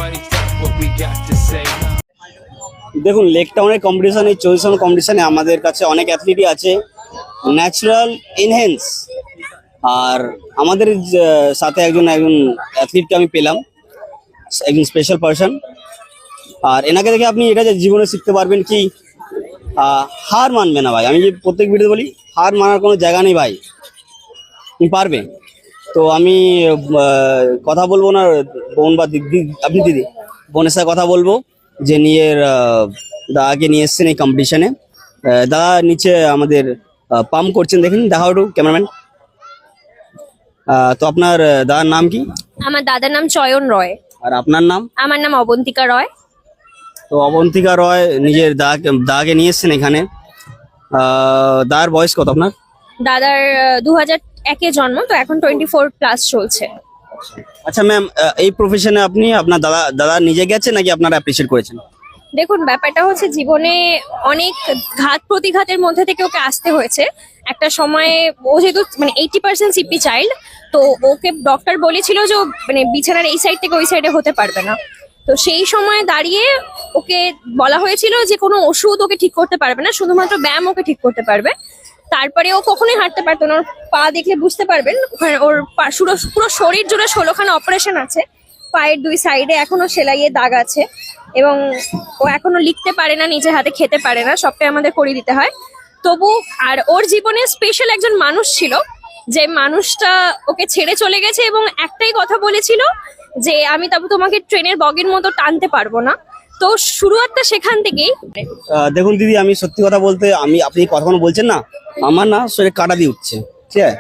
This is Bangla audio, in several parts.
Everybody got what we got to say. দেখুন লেক টাউনের কম্পিটিশন, এই 24 কম্পিটিশনে আমাদের কাছে অনেক অ্যাথলিটই আছে, ন্যাচারাল এনহেন্স। আর আমাদের সাথে একজন অ্যাথলিটকে আমি পেলাম, একজন স্পেশাল পারসন। আর এনাকে দেখে আপনি এটা যে জীবনে শিখতে পারবেন কি হার মানবে না ভাই। আমি যে প্রত্যেক ভিডিও বলি হার মানার কোনো জায়গা নেই ভাই, তুমি পারবে। তো আমি কথা বলবো না বোন বা দিদি, আপনি দিদি বোনের সাথে কথা বলবো যে দাদাকে নিয়ে এসছেন এই কম্পিটিশনে। দাদা নিচে আমাদের পাম্প করছেন, দেখেন দেখাও একটু ক্যামেরাম্যান। তো আপনার দাদার নাম কি? আমার দাদার নাম চয়ন রয়। আর আপনার নাম? আমার নাম অবন্তিকা রয়। তো অবন্তিকা রয় নিজের দাদাকে নিয়ে এসছেন এখানে। দাদার বয়স কত আপনার? দাদার 2001-এ জন্ম, তো এখন 24+ চলছে। আচ্ছা ম্যাম, এই প্রফেশনে আপনি আপনার দাদা নিজে গেছেন নাকি আপনারা অ্যাপ্রিশিয়েট করেছেন? দেখুন, ব্যাপারটা হচ্ছে জীবনে অনেক ঘাত প্রতিঘাতের মধ্যে থেকে ওকে আসতে হয়েছে। একটা সময়ে ও যেহেতু 80% সিপি চাইল্ড, তো ওকে ডক্টর বলেছিল যে বিছানার এই সাইড থেকে ওই সাইডে হতে পারবে না। তো সেই সময় দাঁড়িয়ে ওকে বলা হয়েছিল যে কোনো ওষুধ ওকে ঠিক করতে পারবে না, শুধুমাত্র ব্যায়াম ওকে ঠিক করতে পারবে। তারপরে ও কখনোই হাঁটতে পারতো না। ওর পা দেখলে বুঝতে পারবেন, ওখানে ওর পুরো শরীর জুড়ে 16খানা অপারেশন আছে। পায়ের 2 সাইডে এখনো সেলাইয়ের দাগ আছে, এবং ও এখনো লিখতে পারে না, নিজের হাতে খেতে পারে না, সবটাই আমাদের করে দিতে হয়। তবু আর ওর জীবনে স্পেশাল একজন মানুষ ছিল, যে মানুষটা ওকে ছেড়ে চলে গেছে এবং একটাই কথা বলেছিল যে আমি তোমাকে ট্রেনের বগির মতো টানতে পারবো না। তো শুরুয়াতটা সেখান থেকেই। দেখুন দিদি, আমি সত্যি কথা বলতে, আপনি কখনো বলছেন না, আমার না শরীরে কাঁটা দিয়ে উঠছে, ঠিক আছে?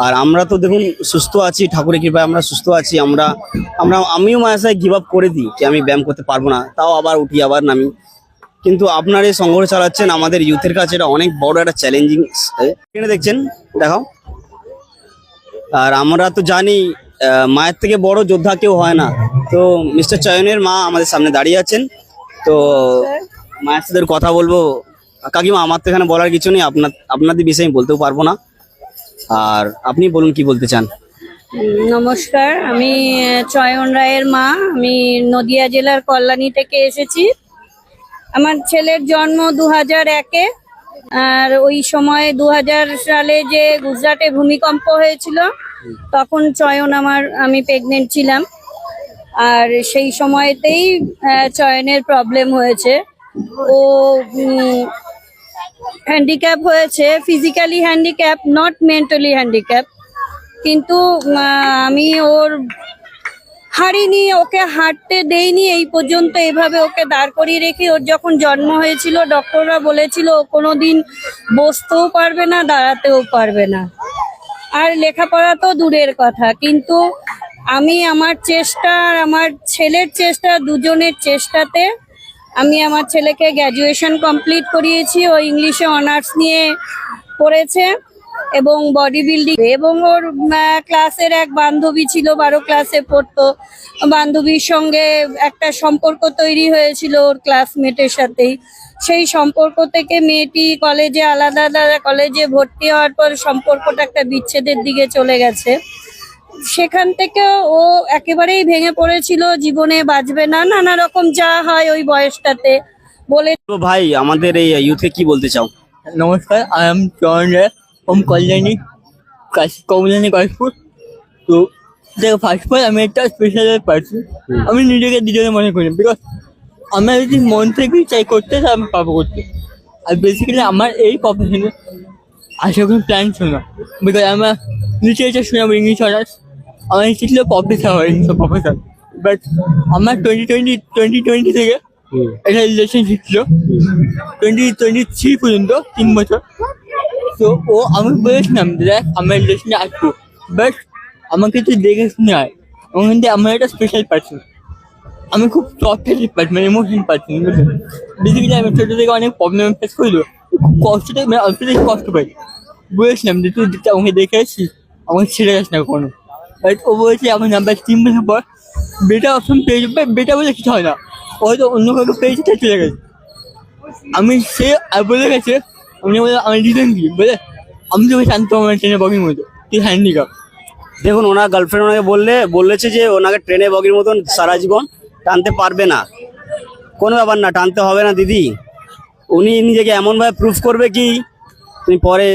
আর আমরা তো দেখুন সুস্থ আছি, ঠাকুরের কৃপায় আমরা সুস্থ আছি। আমিও মাঝে সাথে গিভ আপ করে দিই যে আমি ব্যায়াম করতে পারবো না, তাও আবার উঠি আবার নামি। কিন্তু আপনার এই সংগ্রহ চালাচ্ছেন আমাদের ইউথের কাছে, এটা অনেক বড় একটা চ্যালেঞ্জিং। এখানে দেখছেন, দেখাও। আর আমরা তো জানি মায়ের থেকে বড় যোদ্ধা কেউ হয় না। তো মিস্টার চয়নের মা আমাদের সামনে দাঁড়িয়ে আছেন, তো মায়ের সাথে কথা বলবো। কাকিমা, আমার তো এখানে বলার কিছু নেই, আপনাদের বিষয়ে আমি বলতেও পারবো না। আর আপনি বলুন কি বলতে চান। নমস্কার, আমি চয়ন রায়ের মা। আমি নদিয়া জেলার কল্যাণী থেকে এসেছি। আমার ছেলের জন্ম 2001-এ। আর ওই সময় 2000 সালে যে গুজরাটে ভূমিকম্প হয়েছিল, তখন আমি প্রেগনেন্ট ছিলাম। আর সেই সময়তেই চয়নের প্রবলেম হয়েছে। ও হ্যান্ডিক্যাপ হয়েছে, physically handicap, not mentally handicap. কিন্তু আমি হারিনি, ওকে হাঁটতে দেইনি এই পর্যন্ত। এভাবে ওকে দাঁড় করিয়ে রেখে ওর যখন জন্ম হয়েছিল, ডক্টররা বলেছিল ও কোনোদিন বসতেও পারবে না, দাঁড়াতেও পারবে না, আর লেখাপড়া তো দূরের কথা। কিন্তু আমি আমার চেষ্টা আর আমার ছেলের চেষ্টা, দুজনের চেষ্টাতে আমি আমার ছেলেকে গ্র্যাজুয়েশন কমপ্লিট করিয়েছি। ও ইংলিশে অনার্স নিয়ে পড়েছে এবং বডি বিল্ডিং। এবং ওর ক্লাসের এক বান্ধবী ছিল, 12 ক্লাসে পড়তো। বান্ধবীর সঙ্গে একটা সম্পর্ক তৈরি হয়েছিল ওর ক্লাসমেটের সাথেই। সেই সম্পর্ক থেকে মেয়েটি কলেজে আলাদা কলেজে ভর্তি হওয়ার পর সম্পর্কটা একটা বিচ্ছেদের দিকে চলে গেছে। সেখান থেকে ও একেবারেই ভেঙে পড়েছিল, জীবনে বাঁচবে না, নানা রকম যা হয় ওই বয়সটাতে বলে। তো ভাই, আমাদের এই ইউথে কি বলতে চাও? নমস্কার, আই এম চয়ন রায় ফ্রম কল্যাণী, কাশপুর। তো দেখো, ফার্স্ট অফ অল আমি একটা স্পেশাল পার্সন। আমি নিজেকে দুজনে মনে করি, বিকজ আমরা যদি মন থেকে চাই করতে, তাহলে আমি পাবো করতে। আর বেসিক্যালি আমার এই প্রফেশনে আসার কোনো প্ল্যান ছিল না, বিকজ আমার লিটারেচার শুনে ইংলিশ অনার্স, আমার ইচ্ছে ছিল প্রফেসর হয়, ইংলিশ প্রফেসর। বাট আমার 2020 থেকে একটা রিলেশনশিপ ছিল 2023 পর্যন্ত, 3 বছর। তো আমি বলেছিলাম দেখ আমার রিলেশনে আসবো, বাট আমাকে তুই দেখে শুনে আয়। এবং কিন্তু আমার একটা স্পেশাল পার্সন, আমি খুব soft person, emotional person. Basically আমি ছোটো থেকে অনেক প্রবলেম ফেস করিল, খুব কষ্টটা অল্প থেকে কষ্ট পাই। বলেছিলাম যে তুই আমাকে দেখে আসছিস, আমাকে ছেড়ে যাস না কখনো। বাট ও বলেছে আমার নাম্বার 3 বছর পর বেটা অপশন পেয়ে যাবে। বেটা বলে কিছু হয় না, হয়তো অন্য কাউকে পেয়েছে, তাই চলে গেছে। সে বলে গেছে, আমি বলে আমার রিজন কি বলে, আমি তোকে শান্ত আমার ট্রেনে বগির মতো, তুই হ্যান্ডিক্যাপ। দেখুন, ওনার গার্লফ্রেন্ড ওনাকে বলেছে যে ওনাকে ট্রেনে বগির মতন সারা জীবন টানতে পারবে না, কোনো ব্যাপার না, টানতে হবে না দিদি। উনি নিজেকে এমনভাবে প্রুফ করবে কি তুমি পরে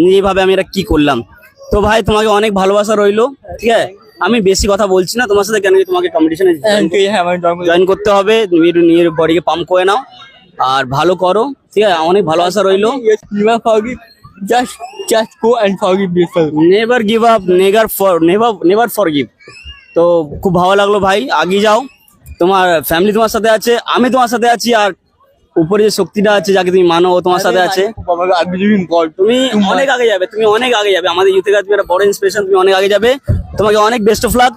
নিজে ভাবে আমি এটা কি করলাম। তো ভাই তোমাকে অনেক ভালোবাসা রইলো, ঠিক আছে? আমি বেশি কথা বলছি না তোমার সাথে, কেন কি তোমাকে কম্পিটিশনে জয়েন করতে হবে, তুমি একটু নিজের বডিকে পাম্প করে নাও আর ভালো করো, ঠিক আছে? অনেক ভালোবাসা রইলো। Never forgive. Just go and forgive yourself. Never give up, never forgive. তো খুব ভালো লাগলো ভাই, আগিয়ে যাও, তোমার ফ্যামিলি তোমার সাথে আছে, আমি তোমার সাথে আছি, আর উপরে যে শক্তিটা আছে যাকে তুমি মানো ও তোমার সাথে আছে। I believe in God. তুমি অনেক আগে যাবে, তুমি অনেক আগে যাবে, আমাদের ইউথের কাছে তুমি একটা বড় ইন্সপিরেশন, তুমি অনেক আগে যাবে। তোমাকে অনেক best of luck.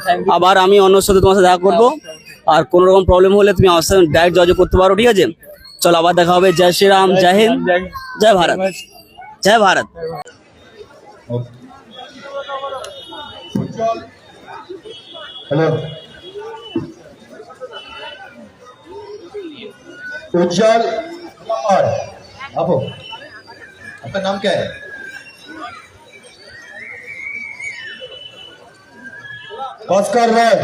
Thank you. আবার আমি অন্য সাথে তোমার সাথে দেখা করবো, আর কোনো রকম প্রবলেম হলে তুমি আমার সাথে ডাইরেক্ট যোগাযোগ করতে পারো, ঠিক আছে? চলো আবার দেখা হবে। জয় শ্রীরাম, জয় হিন্দ, জয় ভারত, জয় ভারত। हेलो उज्जवल और आपो, आपका नाम क्या है? ऑस्कर रॉय।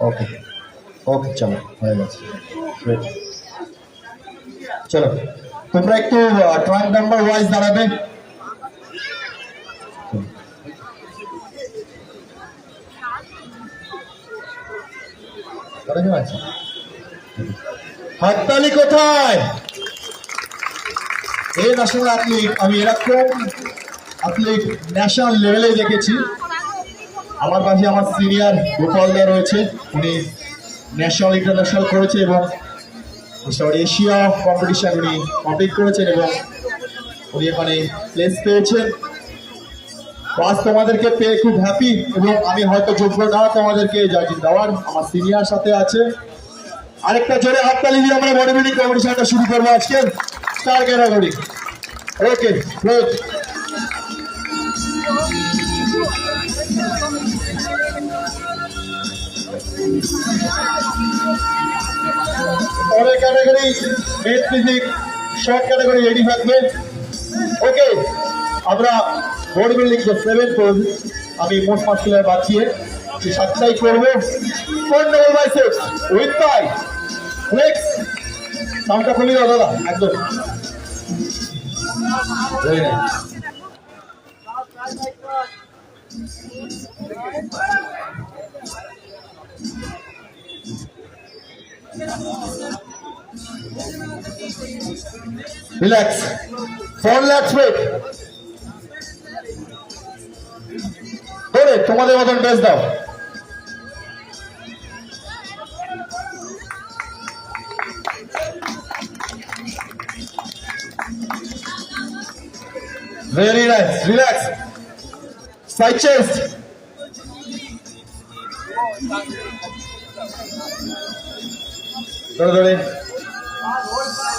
ओके ओके चलो হয়ে গেছে। Great. চলো তোমরা একটু ট্রাঙ্ক নাম্বার ওয়াইজ দাঁড়াবে। হাততালি কোথায়? এই ন্যাশনাল অ্যাথলিট, আমি এরকম অ্যাথলিট ন্যাশনাল লেভেলে দেখেছি। আমার পাশে আমার সিনিয়র গোপালদা রয়েছে, উনি ন্যাশনাল ইন্টারন্যাশনাল করেছে এবং এশিয়া কম্পিটিশন উনি কমপ্লিট করেছেন এবং উনি এখানে প্লেস পেয়েছেন। আজ তোমাদেরকে পেয়ে খুব হ্যাপি, এবং আমি হয়তো যোগ্য না তোমাদেরকে জাজি দেওয়ার, আমার সিনিয়র সাথে আছে। আরেকটা জোরে হাততালি দিয়ে আমরা বডি বিল্ডিং কম্পিটিশনটা শুরু করবো আজকে স্টার ক্যাটাগরি। Okay good. পরের category men's physique short category ready থাকবে। ওকে, আমরা বডি বিল্ডিং 7 করব, আমি মোস্ট মাস্কুলার বাঁচিয়ে 7টাই করবো। 4 double biceps with thigh flex. সাউন্ডটা খুলে দাও দাদা, একদম very nice. Relax. 4 lakhs weight. ধরে তোমাদের মতন বেস্ট দাও। Very nice. Relax. Side chest. ধরে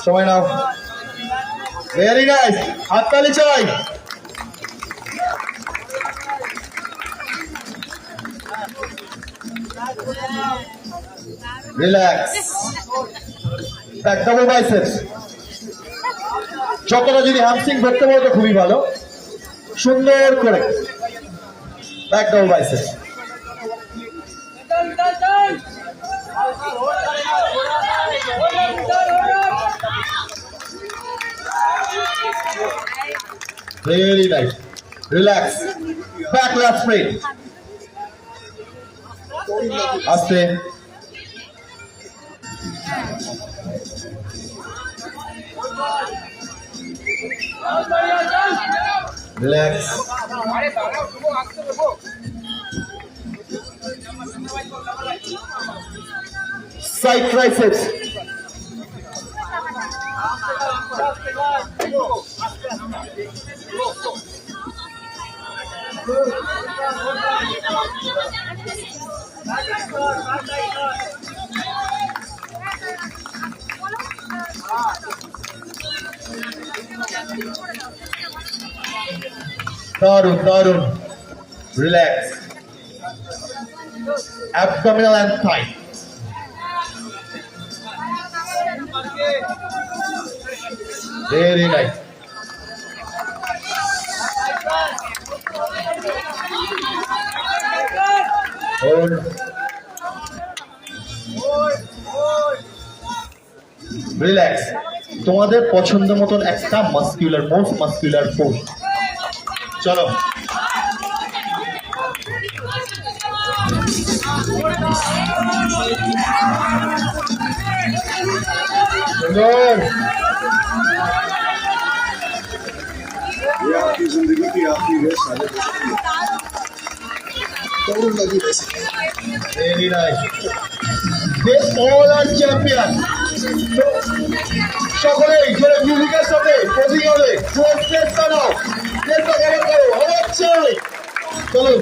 সময় নাও। ভেরি নাইস, হাততালি চাই। রিল্যাক্স। Back double biceps. যতটা যদি হ্যামস্ট্রিং ধরতে পারো তো খুবই ভালো, সুন্দর করে back double biceps. Very nice. Relax. Back left straight. Aste. Relax. Side triceps. Darun. Relax. Abdominal and thigh. Very nice. Hold. Relax. তোমাদের পছন্দ মতন একটা মাস্কুলার মোস্ট মাস্কুলার পোজ। চলো সুন্দর। Very nice. They all are champion. সকলেই জোরে মিউজিকের সাথে পোজিং হবে, জোর চেষ্টা নাও, চেষ্টা করো অবশ্যই। চলো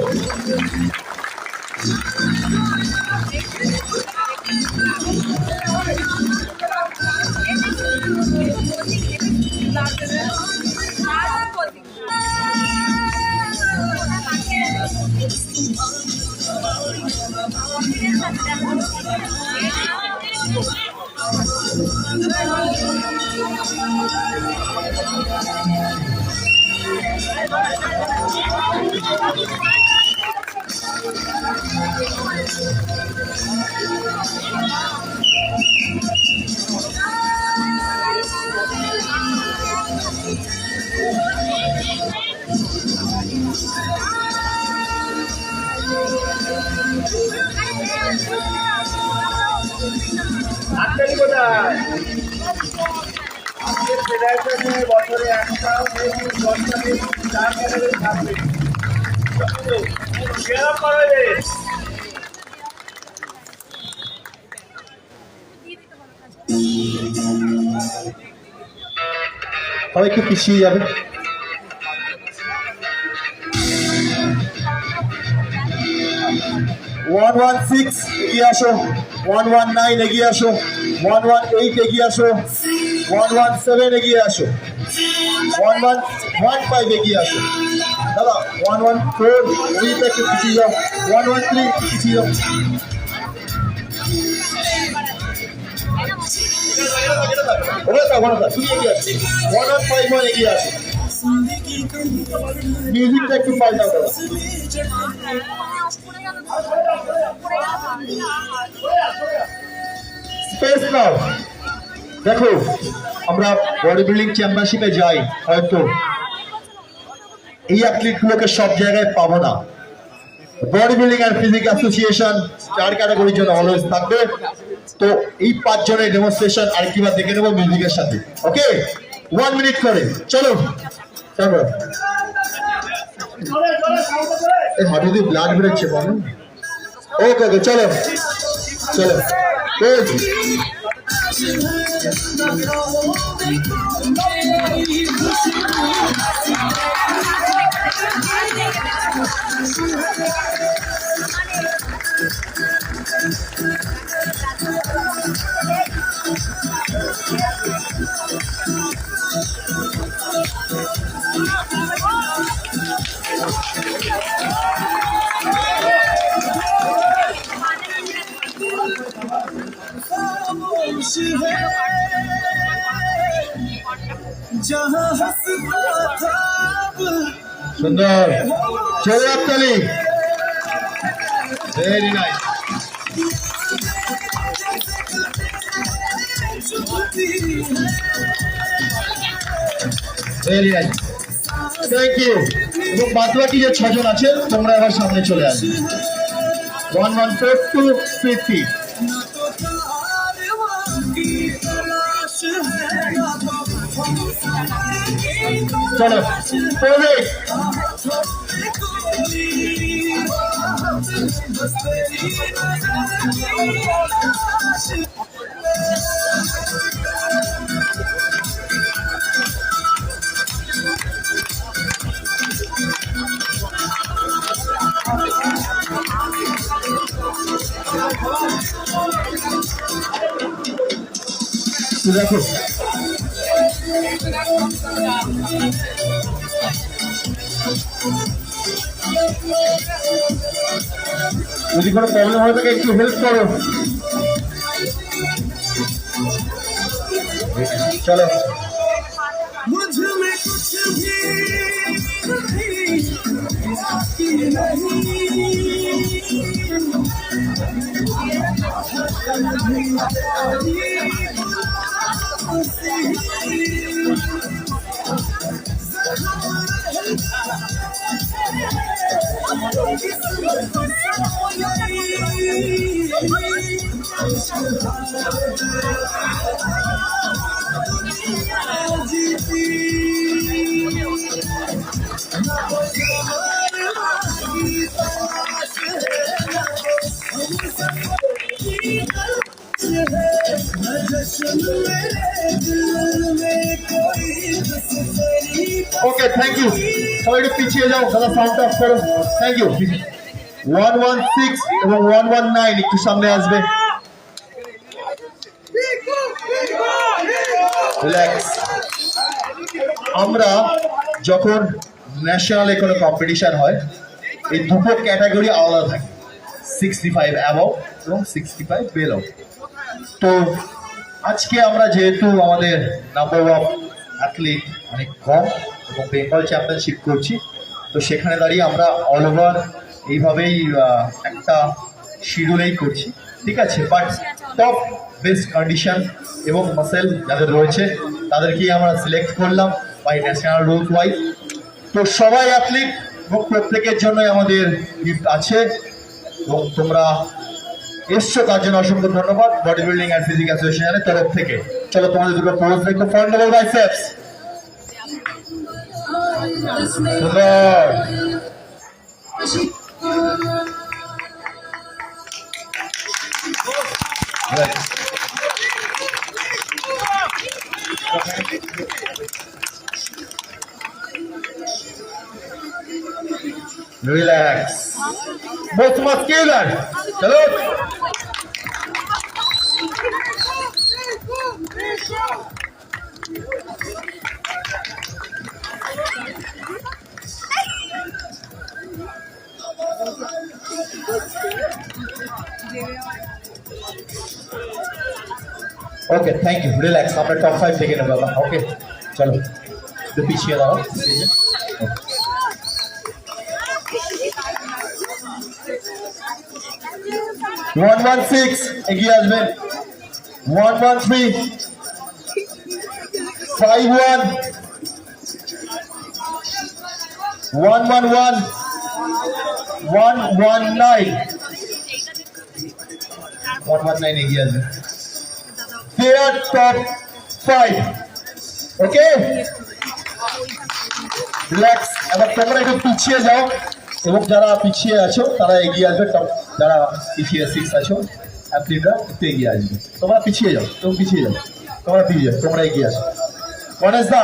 বছরে একটা থাকবে সবাই একটু পিছিয়ে যাবে। 116 এগিয়ে আসো, 119 এগিয়ে আসো, 118 এগিয়ে আসো, 117 এগিয়ে আসো, 1115 এগিয়ে আসো। দাদা 114 ওইটা একটু পিছিয়ে যাও, 113 একটু পিছিয়ে যাও। তুমি এগিয়ে আসো, 151 এগিয়ে আসো। মিউজিকটা একটু পাল্টাও দাদা। স্পেস নাও। দেখো আমরা বডি বিল্ডিং চ্যাম্পিয়নশিপে যাই, হয়তো এই অ্যাথলিটগুলোকে সব জায়গায় পাবো না। Body building and physique association 4 ক্যাটাগরির জন্য অলওয়েজ থাকবে। তো এই 5 জনের ডেমনস্ট্রেশন আর কিবা দেখে নেবো মিউজিকের সাথে। ওকে 1 মিনিট করে চলো। তারপর এই হাঁটু দিয়ে ব্লাড বেরোচ্ছে বলো। ওকে ওকে চলো চলো। সুন্দর চলে আপতালি। Very nice. Very nice, thank you. এবং বাদ বাকি যে 6 জন আছেন তোমরা এবার সামনে চলে আসবে। 114 to 50 চলো। দেখো যদি কোনো প্রবলেম হয় থাকে একটু হেল্প করো। চলো ওকে, থ্যাংক ইউ। সবাই একটু পিছিয়ে যাও, দাদা সাউন্ড অফ করো। Thank you. 116 এবং 119 একটু সামনে আসবে। রিল্যাক্স। আমরা যখন ন্যাশনালে কোনো কম্পিটিশন হয়, এই দুটো ক্যাটাগরি আলাদা থাকে, 65 অ্যাবভ এবং 65 বেলো। তো আজকে আমরা যেহেতু আমাদের নাম্বার অফ অ্যাথলিট অনেক কম এবং বেঙ্গল চ্যাম্পিয়নশিপ করছি, তো সেখানে দাঁড়িয়ে আমরা অল ওভার এইভাবেই একটা শিডিউলেই করছি, ঠিক আছে। বাট টপ বেস্ট কন্ডিশন এবং মাসেল যাদের রয়েছে তাদেরকেই আমরা সিলেক্ট করলাম বাই ন্যাশনাল রুলস ওয়াইজ। তো সবাই অ্যাথলিট এবং প্রত্যেকের জন্যই আমাদের গিফট আছে এবং তোমরা এসছো তার জন্য অসংখ্য ধন্যবাদ বডি বিল্ডিং অ্যান্ড ফিজিক অ্যাসোসিয়েশনের তরফ থেকে। চলো তোমাদের দুটো পোজ দেখো, ফ্রন্ট ডাবল বাইসেপস। সুন্দর। Relax, most muscular. চলো। ওকে, থ্যাংক ইউ। রিল্যাক্স, আমরা টপ 5 থেকে নেবো। ওকে, চলো একটু পিছিয়ে দাও। 116 এগিয়ে আসবেন। 113 51 111 119 119 এগিয়ে আসবেন। Their top 5. Okay, relax. এবার তোমরা একটু পিছিয়ে যাও এবং যারা পিছিয়ে আছো তারা এগিয়ে আসবে। যারা পিছিয়ে 6 আছো অ্যাথলিটরা একটু এগিয়ে আসবে। তোমরা পিছিয়ে যাও, তোমরা পিছিয়ে যাও, তোমরা পিছিয়ে যাও, তোমরা এগিয়ে আসো। গণেশ দা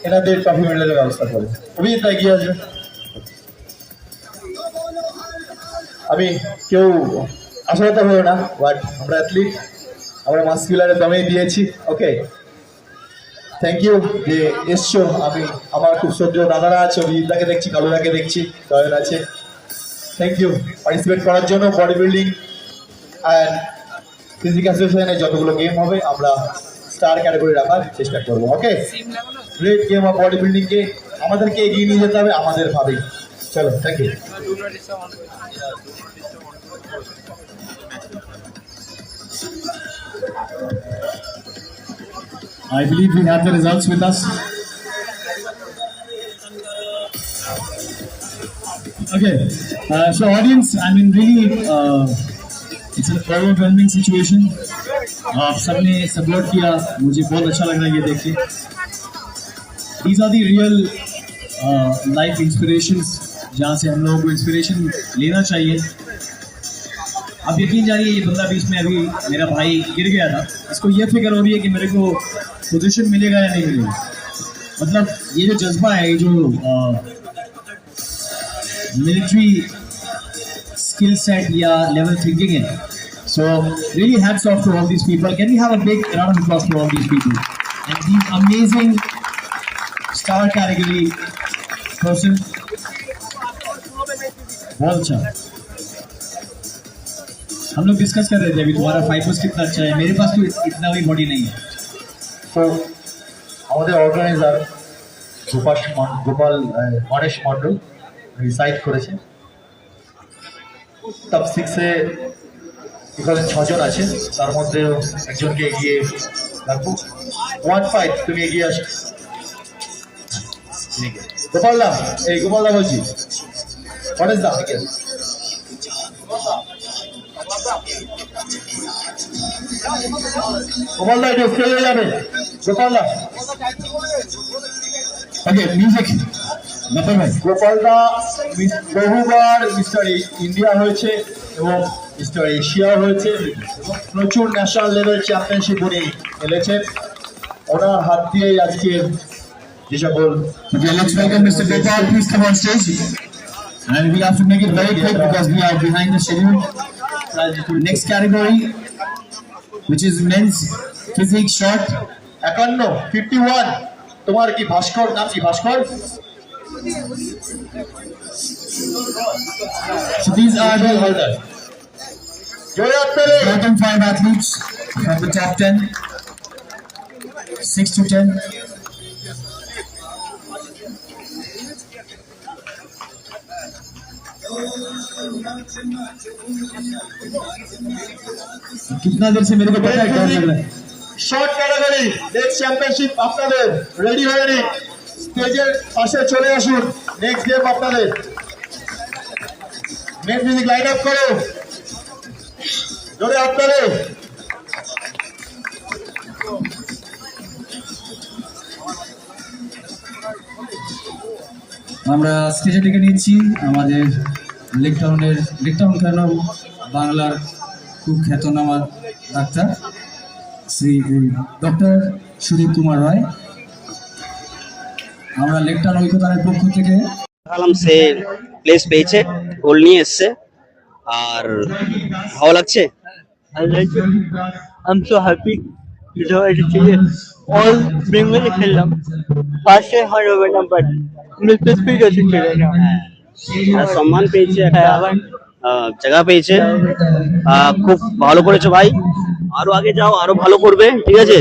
এনাদের ট্রফি মেডেলের ব্যবস্থা করে, অভিজিৎ এগিয়ে আসবে। আমি কেউ আশাহত হলো না, বাট আমরা অ্যাথলিট, আমরা মাস্কুলারের দমেই দিয়েছি। ওকে, থ্যাংক ইউ যে এসছো। আমি আমার খুব শ্রদ্ধেয় দাদারা আছে, অভিজিৎদাকে দেখছি, কালুদাকে দেখছি, জয়ের আছে। থ্যাংক ইউ পার্টিসিপেট করার জন্য। বডি বিল্ডিং অ্যান্ড ফিজিক অ্যাসোসিয়েশনের যতগুলো গেম হবে আমরা স্টার ক্যাটাগরি রাখার চেষ্টা করবো। Okay, great game of body বিল্ডিংকে আমাদেরকে এগিয়ে নিয়ে যেতে হবে আমাদের ভাবেই। চলো, thank you. I believe we have the results with us. Okay, so audience, I mean really, it's an overwhelming situation. आप सबने सपोर्ट किया, मुझे बहुत अच्छा लग रहा है ये देख के। These are the real life inspirations, जहाँ से हम लोगों को इंस्पिरेशन लेना चाहिए। अब यकीन जानिए ये बंदा बीच में अभी मेरा भाई गिर गया था, इसको ये फिक्र हो रही है कि मेरे को पोजीशन मिलेगा या नहीं मिलेगा। मतलब ये जो जज्बा है, ये जो मिलिट्री स्किल सेट या लेवल थिंकिंग है, so really hats off to all these people. Can we have a big round of applause for all these people and these amazing star category person? बहुत अच्छा। हम लोग डिस्कस कर रहे थे अभी तुम्हारा फाइबर्स कितना अच्छा है, मेरे पास तो इतना भी बॉडी नहीं है। तो আমাদের অর্গানাইজার গোপাল গণেশ মন্ডল রিসাইড করেছে। টপ 6-এ এখানে 6 জন আছে, তার মধ্যে একজনকে এগিয়ে রাখবো। 1-5 তুমি এগিয়ে আসো গোপালদা, এই গোপালদা বলছি, গণেশ দা এগিয়ে আসো। গোপালদা একটু স্টেজে যাবে, গোপালদা। ओके म्यूजिक नंबर भाई গোপালদা বহুবার মিস্টার ইন্ডিয়া হয়েছে এবং মিস্টার এশিয়া হয়েছে, প্রচুর ন্যাশনাল লেভেল চ্যাম্পিয়নশিপ উনি খেলেছেন। ওনার হাত দিয়েই আজকে যে সকল Okay, let's welcome Mr. Gopal. Please come on stage. And we have to make it very quick because we are behind the schedule. Next category, which is men's physique short. 51 তোমার কি ভাস্কর, নাম কি ভাস্কর? So these are the জোরে আপনারে bottom 5 athletes from the top 10, 6 to 10. कितना देर से मेरे को पता है डर लग रहा है। শর্ট ক্যাটাগরি নেক্সট চ্যাম্পিয়নশিপ আপনাদের রেডি হয়ে নিন, স্টেজের পাশে চলে আসুন। নেক্সট গেম আপনাদের, মেন মিউজিক লাইন আপ করো জোরে আপনাদের। আমরা স্টেজে ডেকে নিচ্ছি আমাদের লেকটাউন কেন বাংলার খুব খ্যাতনামা ডাক্তার শ্রী ডক্টর সুদীপ কুমার রায়। আমরা লেকটাউন ঐক্যতানের পক্ষ থেকে দেখালাম, সে প্লেস পেয়েছে, গোল নিয়ে এসছে, আর ভালো লাগছে। I like it. I'm so happy. You know, all Bengali খেললাম, পাশে হয় হবে না, বাট স্পেসিফিক আছে খেলে না। আর সম্মান পেয়েছে, একটা হ্যাঁ, আবার জায়গা পেয়েছে। খুব ভালো করেছো ভাই, আরো আগে যাও, আরো ভালো করবে, ঠিক আছে।